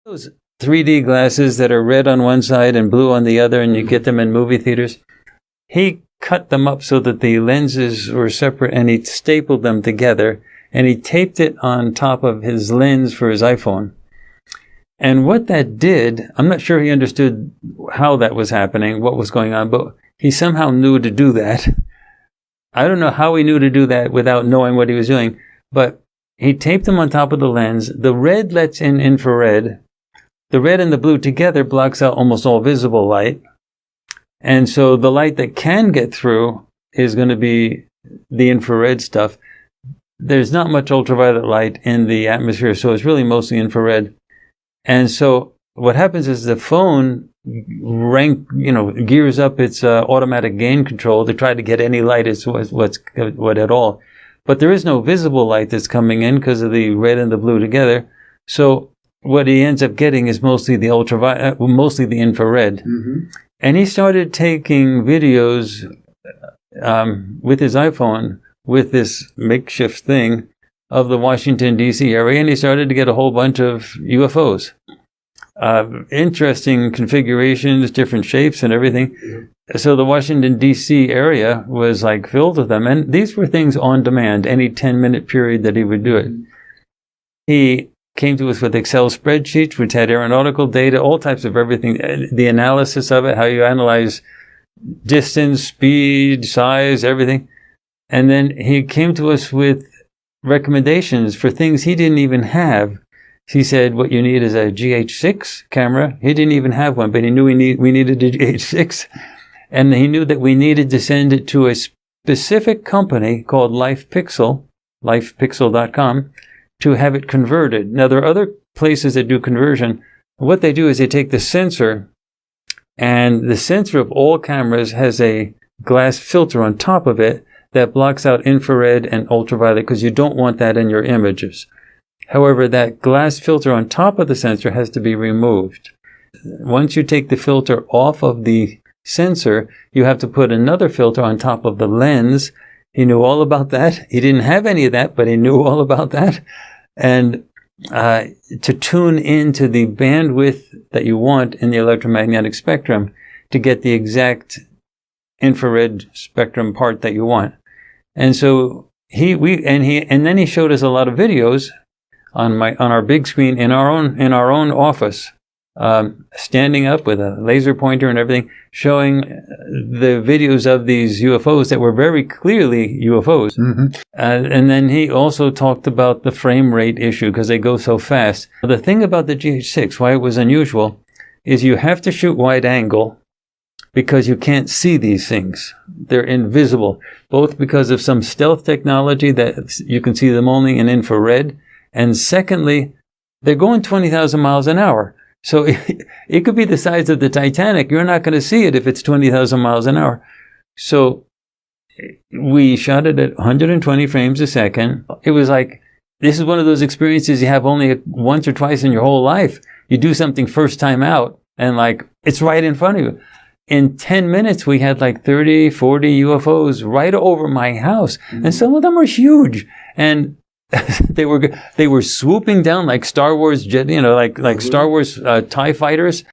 Those 3D glasses that are red on one side and blue on the other, and you get them in movie theaters. He cut them up so that the lenses were separate, and he stapled them together, and he taped it on top of his lens for his iPhone. And what that did, I'm not sure he understood how that was happening, what was going on, but he somehow knew to do that. I don't know how he knew to do that without knowing what he was doing, but he taped them on top of the lens. The red lets in infrared. The red and the blue together blocks out almost all visible light. And so the light that can get through is going to be the infrared stuff. There's not much ultraviolet light in the atmosphere, so it's really mostly infrared. And so what happens is the phone gears up its automatic gain control to try to get any light what at all. But there is no visible light that's coming in because of the red and the blue together. So what he ends up getting is mostly the ultraviolet, mostly the infrared. Mm-hmm. And he started taking videos with his iPhone with this makeshift thing of the Washington, D.C. area, and he started to get a whole bunch of UFOs. Interesting configurations, different shapes and everything. Mm-hmm. So the Washington, D.C. area was like filled with them. And these were things on demand, any 10-minute period that he would do it. He came to us with Excel spreadsheets, which had aeronautical data, all types of everything, the analysis of it, how you analyze distance, speed, size, everything. And then he came to us with recommendations for things he didn't even have. He said, what you need is a GH6 camera. He didn't even have one, but he knew we needed a GH6. And he knew that we needed to send it to a specific company called LifePixel, lifepixel.com, to have it converted. Now, there are other places that do conversion. What they do is they take the sensor, and the sensor of all cameras has a glass filter on top of it that blocks out infrared and ultraviolet because you don't want that in your images. However, that glass filter on top of the sensor has to be removed. Once you take the filter off of the sensor, you have to put another filter on top of the lens. He knew all about that. He didn't have any of that, but he knew all about that. And to tune into the bandwidth that you want in the electromagnetic spectrum to get the exact infrared spectrum part that you want. And so then he showed us a lot of videos on our big screen in our own office, standing up with a laser pointer and everything, showing the videos of these UFOs that were very clearly UFOs. Mm-hmm. And then he also talked about the frame rate issue because they go so fast. The thing about the GH6, why it was unusual, is you have to shoot wide angle because you can't see these things. They're invisible, both because of some stealth technology that you can see them only in infrared, and secondly, they're going 20,000 miles an hour. So it could be the size of the Titanic. You're not going to see it if it's 20,000 miles an hour. So we shot it at 120 frames a second. It was like, this is one of those experiences you have only once or twice in your whole life. You do something first time out and like, it's right in front of you. In 10 minutes, we had like 30, 40 UFOs right over my house. Mm-hmm. And some of them were huge. And they were swooping down like Star Wars jet, like Star Wars TIE fighters.